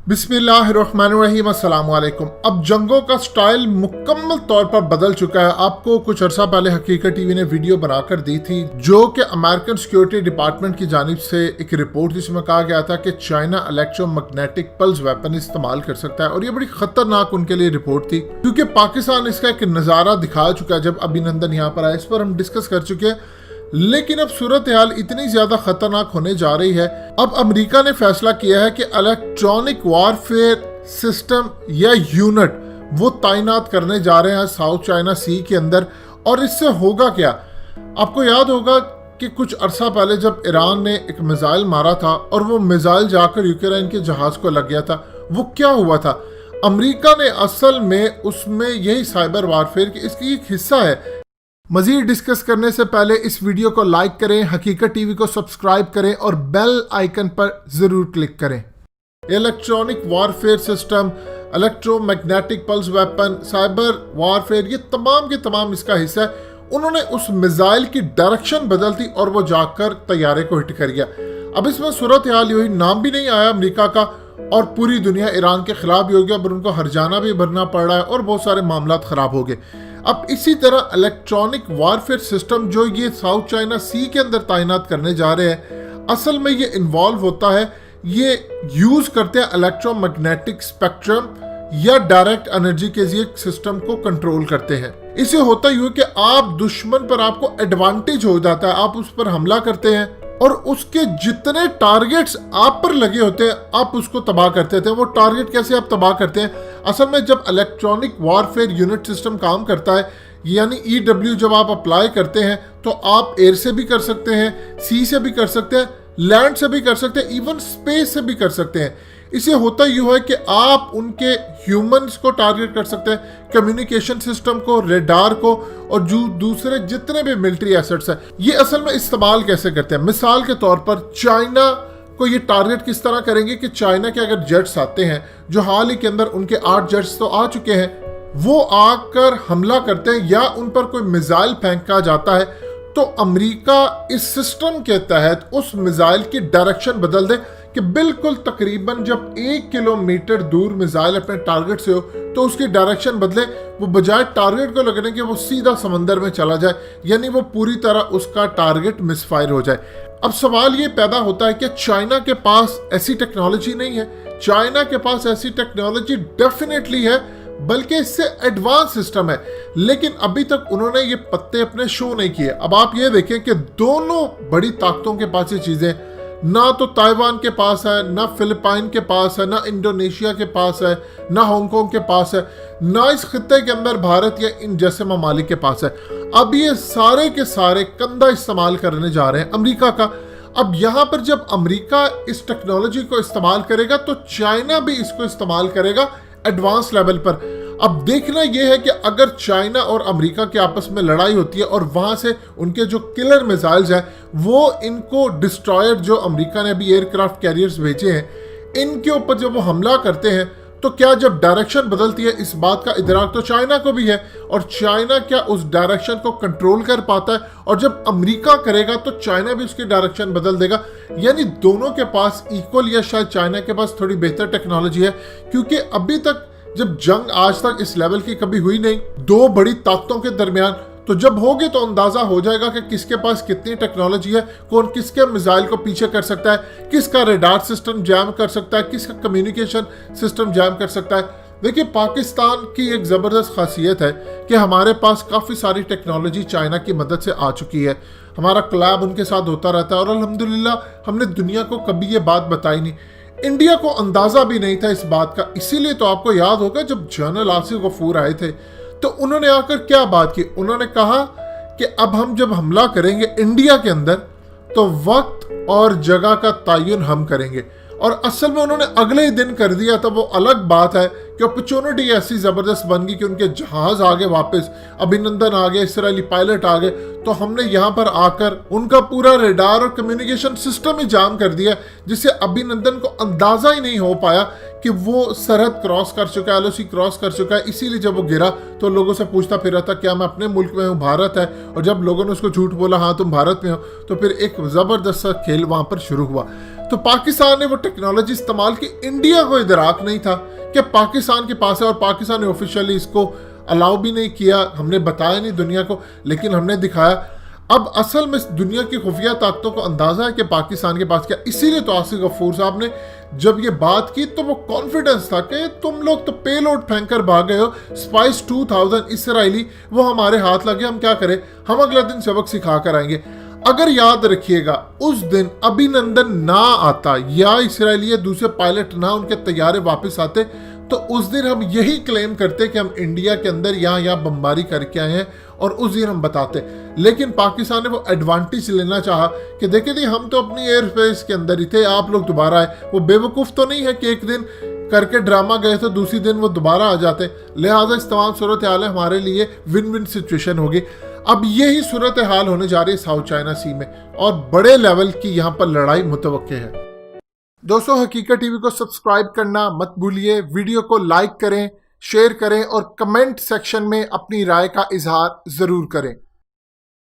बिस्मिल्लाहिर्रहमानिर्रहीम अस्सलाम वालेकुम। अब जंगों का स्टाइल मुकम्मल तौर पर बदल चुका है। आपको कुछ अर्सा पहले हकीकत टीवी ने वीडियो बनाकर दी थी जो कि अमेरिकन सिक्योरिटी डिपार्टमेंट की जानिब से एक रिपोर्ट जिसमें कहा गया था कि चाइना इलेक्ट्रोमैग्नेटिक पल्स वेपन इस्तेमाल कर सकता है और ये बड़ी खतरनाक उनके लिए रिपोर्ट थी क्योंकि पाकिस्तान इसका एक नज़ारा दिखा चुका है जब अभिनंदन यहाँ पर आए। इस पर हम डिस्कस कर चुके हैं, लेकिन अब सूरत हाल इतनी ज्यादा खतरनाक होने जा रही है। अब अमेरिका ने फैसला किया है कि इलेक्ट्रॉनिक वारफेयर सिस्टम या यूनिट वो तैनात करने जा रहे हैं साउथ चाइना सी के अंदर। और इससे होगा क्या, आपको याद होगा कि कुछ अरसा पहले जब ईरान ने एक मिसाइल मारा था और वो मिसाइल जाकर यूक्रेन के जहाज को लग गया था, वो क्या हुआ था? अमेरिका ने असल में उसमें यही साइबर वारफेयर की इसकी एक हिस्सा है। मजीद डिस्कस करने से पहले इस वीडियो को लाइक करें, हकीकत टीवी को सब्सक्राइब करें और बेल आइकन पर जरूर क्लिक करें। Electronic warfare system, electromagnetic pulse weapon, cyber warfare, ये तमाम के तमाम इसका हिस्सा है। उन्होंने उस मिसाइल की डायरेक्शन बदल दी और वो जाकर तैयारे को हिट कर गया। अब इसमें सूरत हाल हुई, नाम भी नहीं आया अमेरिका का और पूरी दुनिया ईरान के खिलाफ भी हो गया, पर उनको हरजाना भी भरना पड़ रहा है और बहुत सारे मामला खराब हो गए। अब इसी तरह इलेक्ट्रॉनिक वारफेयर सिस्टम जो ये साउथ चाइना सी के अंदर तैनात करने जा रहे हैं, असल में ये इन्वॉल्व होता है, ये यूज करते हैं इलेक्ट्रोमैग्नेटिक स्पेक्ट्रम या डायरेक्ट एनर्जी के ये सिस्टम को कंट्रोल करते हैं। इससे होता ही कि आप दुश्मन पर आपको एडवांटेज हो जाता है, आप उस पर हमला करते हैं और उसके जितने टारगेट्स आप पर लगे होते हैं आप उसको तबाह करते थे। वो टारगेट कैसे आप तबाह करते हैं? असल में जब इलेक्ट्रॉनिक वारफेयर यूनिट सिस्टम काम करता है, यानी EW जब आप अप्लाई करते हैं तो आप एयर से भी कर सकते हैं, सी से भी कर सकते हैं, लैंड से भी कर सकते हैं, इवन स्पेस से भी कर सकते हैं। इसे होता यूँ है कि आप उनके ह्यूमंस को टारगेट कर सकते हैं, कम्युनिकेशन सिस्टम को, रेडार को और जो दूसरे जितने भी मिलिट्री एसेट्स हैं। ये असल में इस्तेमाल कैसे करते हैं? मिसाल के तौर पर चाइना को ये टारगेट किस तरह करेंगे कि चाइना के अगर जेट्स आते हैं, जो हाल ही के अंदर उनके 8 जेट्स तो आ चुके हैं, वो आकर हमला करते हैं या उन पर कोई मिसाइल फेंका जाता है, तो अमेरिका इस सिस्टम के तहत उस मिसाइल की डायरेक्शन बदल दे कि बिल्कुल तकरीबन जब 1 किलोमीटर दूर मिसाइल अपने टारगेट से हो तो उसकी डायरेक्शन बदले, वो बजाय टारगेट को लगने के वो सीधा समंदर में चला जाए, यानी वो पूरी तरह उसका टारगेट मिसफायर हो जाए। अब सवाल ये पैदा होता है कि चाइना के पास ऐसी टेक्नोलॉजी नहीं है। चाइना के पास ऐसी टेक्नोलॉजी डेफिनेटली है, बल्कि इससे एडवांस सिस्टम है, लेकिन अभी तक उन्होंने ये पत्ते अपने शो नहीं किए। अब आप ये देखें कि दोनों बड़ी ताकतों के पास ये चीजें, ना तो ताइवान के पास है, ना फिलिपाइन के पास है, ना इंडोनेशिया के पास है, ना हांगकांग के पास है, ना इस खित्ते के अंदर भारत या इन जैसे ममालिक के पास है। अब ये सारे के सारे कंधा इस्तेमाल करने जा रहे हैं अमेरिका का। अब यहाँ पर जब अमेरिका इस टेक्नोलॉजी को इस्तेमाल करेगा तो चाइना भी इसको इस्तेमाल करेगा एडवांस लेवल पर। अब देखना यह है कि अगर चाइना और अमेरिका के आपस में लड़ाई होती है और वहां से उनके जो किलर मिसाइल्स हैं वो इनको डिस्ट्रॉयर जो अमेरिका ने अभी एयरक्राफ्ट कैरियर्स भेजे हैं, इनके ऊपर जब वो हमला करते हैं तो क्या जब डायरेक्शन बदलती है, इस बात का इदराक तो चाइना को भी है, और चाइना क्या उस डायरेक्शन को कंट्रोल कर पाता है? और जब अमेरिका करेगा तो चाइना भी उसकी डायरेक्शन बदल देगा। यानी दोनों के पास इक्वल, या शायद चाइना के पास थोड़ी बेहतर टेक्नोलॉजी है, क्योंकि अभी तक जब जंग आज तक इस लेवल की कभी हुई नहीं दो बड़ी ताकतों के दरमियान। तो जब होगे तो अंदाजा हो जाएगा कि किसके पास कितनी टेक्नोलॉजी है, कौन किसके मिसाइल को पीछे कर सकता है, किसका रेडार सिस्टम जैम कर सकता है, किसका कम्युनिकेशन सिस्टम जैम कर सकता है। देखिए, पाकिस्तान की एक ज़बरदस्त खासियत है कि हमारे पास काफ़ी सारी टेक्नोलॉजी चाइना की मदद से आ चुकी है। हमारा कोलैब उनके साथ होता रहता है और अल्हम्दुलिल्लाह हमने दुनिया को कभी ये बात बताई नहीं। इंडिया को अंदाज़ा भी नहीं था इस बात का। इसीलिए तो आपको याद होगा जब जनरल आसिफ गफूर आए थे तो उन्होंने आकर क्या बात की, उन्होंने कहा कि अब हम जब हमला करेंगे इंडिया के अंदर तो वक्त और जगह का तयन हम करेंगे। और असल में उन्होंने अगले ही दिन कर दिया था। वो अलग बात है कि अपॉर्चुनिटी ऐसी ज़बरदस्त बन गई कि उनके जहाज़ आ गए वापस, अभिनंदन आ गए, इसराइली पायलट आ गए, तो हमने यहाँ पर आकर उनका पूरा रेडार और कम्युनिकेशन सिस्टम ही जाम कर दिया, जिससे अभिनंदन को अंदाज़ा ही नहीं हो पाया कि वो सरहद क्रॉस कर चुका है, LOC क्रॉस कर चुका है। इसीलिए जब वो गिरा तो लोगों से पूछता फिर रहा था क्या मैं अपने मुल्क में हूँ, भारत है, और जब लोगों ने उसको झूठ बोला हाँ तुम भारत में हो, तो फिर एक ज़बरदस्त सा खेल वहाँ पर शुरू हुआ। तो पाकिस्तान ने वो टेक्नोलॉजी इस्तेमाल की। इंडिया को इदराक नहीं था कि पाकिस्तान के पास है और पाकिस्तान ने ऑफिशियली इसको अलाउ भी नहीं किया, हमने बताया नहीं दुनिया को, लेकिन हमने दिखाया। अब असल में दुनिया की खुफिया ताकतों को अंदाजा है कि पाकिस्तान के पास क्या। इसीलिए तो आसिफ गफूर साहब ने जब ये बात की तो वो कॉन्फिडेंस था कि तुम लोग तो पेलोड फेंक कर भाग गए हो, स्पाइस 2000 इसराइली वो हमारे हाथ लगे, हम क्या करें, हम अगला दिन सबक सिखा कर आएंगे। अगर याद रखिएगा उस दिन अभिनंदन ना आता या इसराइली या दूसरे पायलट ना उनके तैयारे वापस आते तो उस दिन हम यही क्लेम करते कि हम इंडिया के अंदर यहाँ बमबारी करके आए हैं और उस दिन हम बताते। लेकिन पाकिस्तान ने वो एडवांटेज लेना चाहा कि देखिए जी हम तो अपनी एयर स्पेस के अंदर ही थे, आप लोग दोबारा आए। वो बेवकूफ़ तो नहीं है कि एक दिन करके ड्रामा गए तो दूसरी दिन वो दोबारा आ जाते। लिहाजा इस तमाम सूरत हाल हमारे लिए विन विन सिचुएशन होगी। अब यही सूरत हाल होने जा रही है साउथ चाइना सी में और बड़े लेवल की यहाँ पर लड़ाई मुतवक्के है। दोस्तों, हकीकत टीवी को सब्सक्राइब करना मत भूलिए, वीडियो को लाइक करें, शेयर करें और कमेंट सेक्शन में अपनी राय का इजहार जरूर करें।